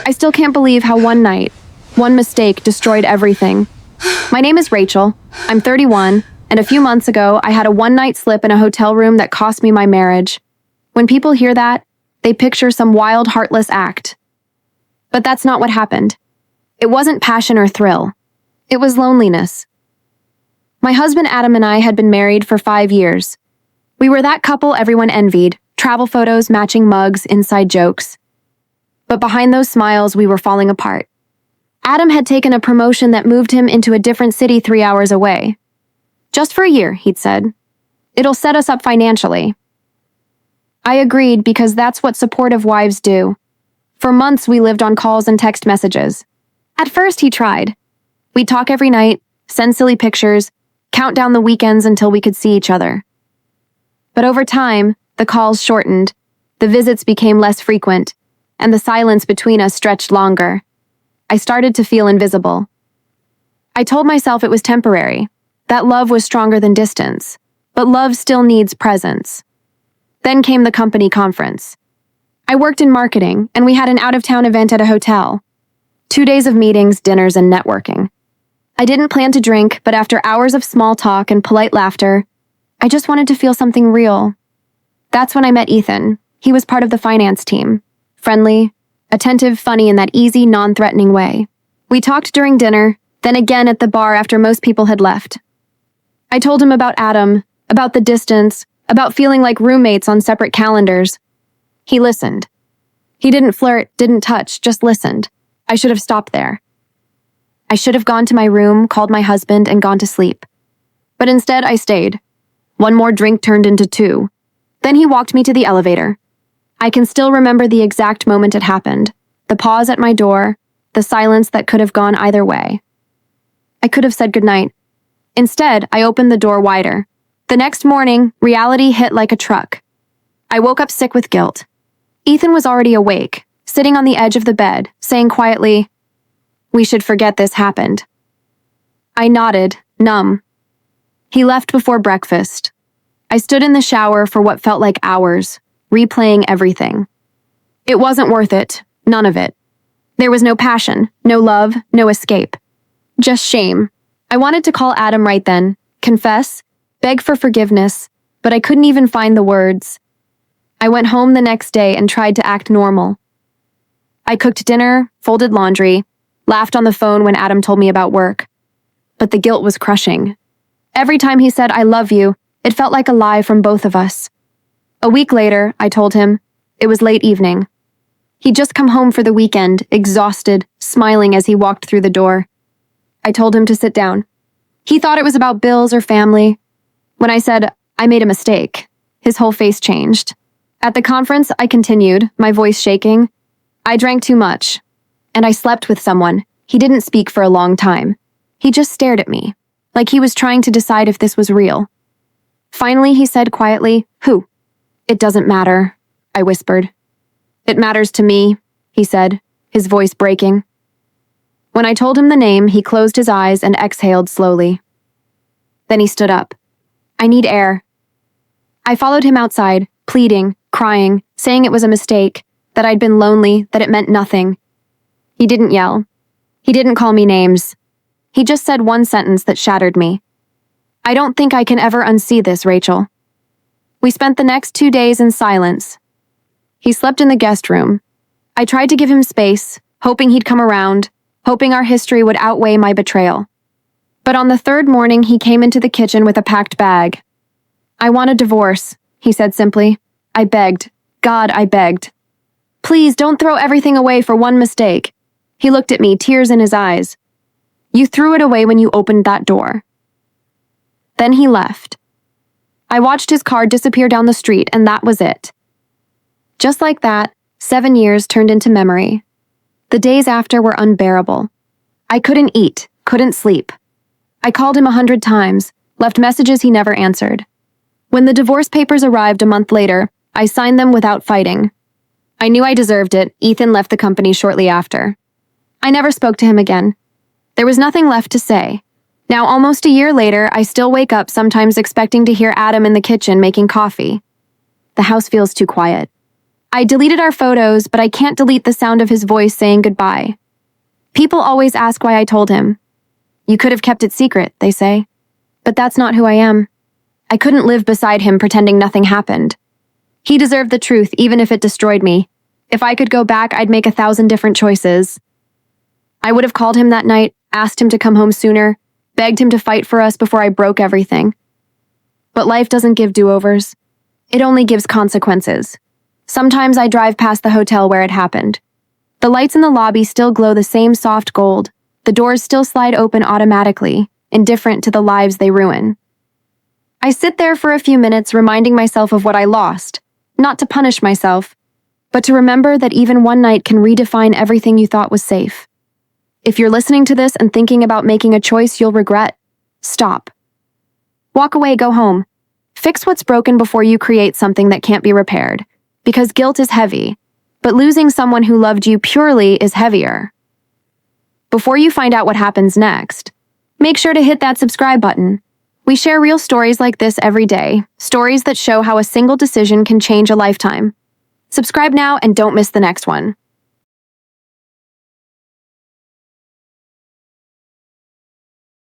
I still can't believe how one night, one mistake destroyed everything. My name is Rachel. I'm 31, and a few months ago, I had a one-night slip in a hotel room that cost me my marriage. When people hear that, they picture some wild, heartless act. But that's not what happened. It wasn't passion or thrill. It was loneliness. My husband Adam and I had been married for 5 years. We were that couple everyone envied, travel photos, matching mugs, inside jokes. But behind those smiles, we were falling apart. Adam had taken a promotion that moved him into a different city 3 hours away. Just for a year, he'd said. It'll set us up financially. I agreed because that's what supportive wives do. For months, we lived on calls and text messages. At first, he tried. We'd talk every night, send silly pictures, count down the weekends until we could see each other. But over time, the calls shortened, the visits became less frequent, and the silence between us stretched longer. I started to feel invisible. I told myself it was temporary, that love was stronger than distance, but love still needs presence. Then came the company conference. I worked in marketing, and we had an out-of-town event at a hotel. 2 days of meetings, dinners, and networking. I didn't plan to drink, but after hours of small talk and polite laughter, I just wanted to feel something real. That's when I met Ethan. He was part of the finance team. Friendly, attentive, funny in that easy, non-threatening way. We talked during dinner, then again at the bar after most people had left. I told him about Adam, about the distance, about feeling like roommates on separate calendars. He listened. He didn't flirt, didn't touch, just listened. I should have stopped there. I should have gone to my room, called my husband, and gone to sleep. But instead, I stayed. One more drink turned into 2. Then he walked me to the elevator. I can still remember the exact moment it happened. The pause at my door, the silence that could have gone either way. I could have said goodnight. Instead, I opened the door wider. The next morning, reality hit like a truck. I woke up sick with guilt. Ethan was already awake, sitting on the edge of the bed, saying quietly, "We should forget this happened." I nodded, numb. He left before breakfast. I stood in the shower for what felt like hours, replaying everything. It wasn't worth it, none of it. There was no passion, no love, no escape. Just shame. I wanted to call Adam right then, confess, beg for forgiveness, but I couldn't even find the words. I went home the next day and tried to act normal. I cooked dinner, folded laundry, laughed on the phone when Adam told me about work. But the guilt was crushing. Every time he said, "I love you," it felt like a lie from both of us. A week later, I told him, it was late evening. He'd just come home for the weekend, exhausted, smiling as he walked through the door. I told him to sit down. He thought it was about bills or family. When I said, I made a mistake, his whole face changed. At the conference, I continued, my voice shaking. I drank too much, and I slept with someone. He didn't speak for a long time. He just stared at me, like he was trying to decide if this was real. Finally, he said quietly, "Who?" "It doesn't matter," I whispered. "It matters to me," he said, his voice breaking. When I told him the name, he closed his eyes and exhaled slowly. Then he stood up. "I need air." I followed him outside, pleading, crying, saying it was a mistake, that I'd been lonely, that it meant nothing. He didn't yell. He didn't call me names. He just said one sentence that shattered me. "I don't think I can ever unsee this, Rachel." We spent the next 2 days in silence. He slept in the guest room. I tried to give him space, hoping he'd come around, hoping our history would outweigh my betrayal. But on the 3rd morning, he came into the kitchen with a packed bag. "I want a divorce," he said simply. I begged. God, I begged. "Please don't throw everything away for one mistake." He looked at me, tears in his eyes. "You threw it away when you opened that door." Then he left. I watched his car disappear down the street, and that was it. Just like that, 7 years turned into memory. The days after were unbearable. I couldn't eat, couldn't sleep. I called him 100 times, left messages he never answered. When the divorce papers arrived a month later, I signed them without fighting. I knew I deserved it. Ethan left the company shortly after. I never spoke to him again. There was nothing left to say. Now, almost a year later, I still wake up sometimes expecting to hear Adam in the kitchen making coffee. The house feels too quiet. I deleted our photos, but I can't delete the sound of his voice saying goodbye. People always ask why I told him. You could have kept it secret, they say. But that's not who I am. I couldn't live beside him pretending nothing happened. He deserved the truth, even if it destroyed me. If I could go back, I'd make 1,000 different choices. I would have called him that night, asked him to come home sooner, begged him to fight for us before I broke everything. But life doesn't give do-overs. It only gives consequences. Sometimes I drive past the hotel where it happened. The lights in the lobby still glow the same soft gold. The doors still slide open automatically, indifferent to the lives they ruin. I sit there for a few minutes reminding myself of what I lost, not to punish myself, but to remember that even one night can redefine everything you thought was safe. If you're listening to this and thinking about making a choice you'll regret, stop. Walk away, go home. Fix what's broken before you create something that can't be repaired, because guilt is heavy, but losing someone who loved you purely is heavier. Before you find out what happens next, make sure to hit that subscribe button. We share real stories like this every day, stories that show how a single decision can change a lifetime. Subscribe now and don't miss the next one.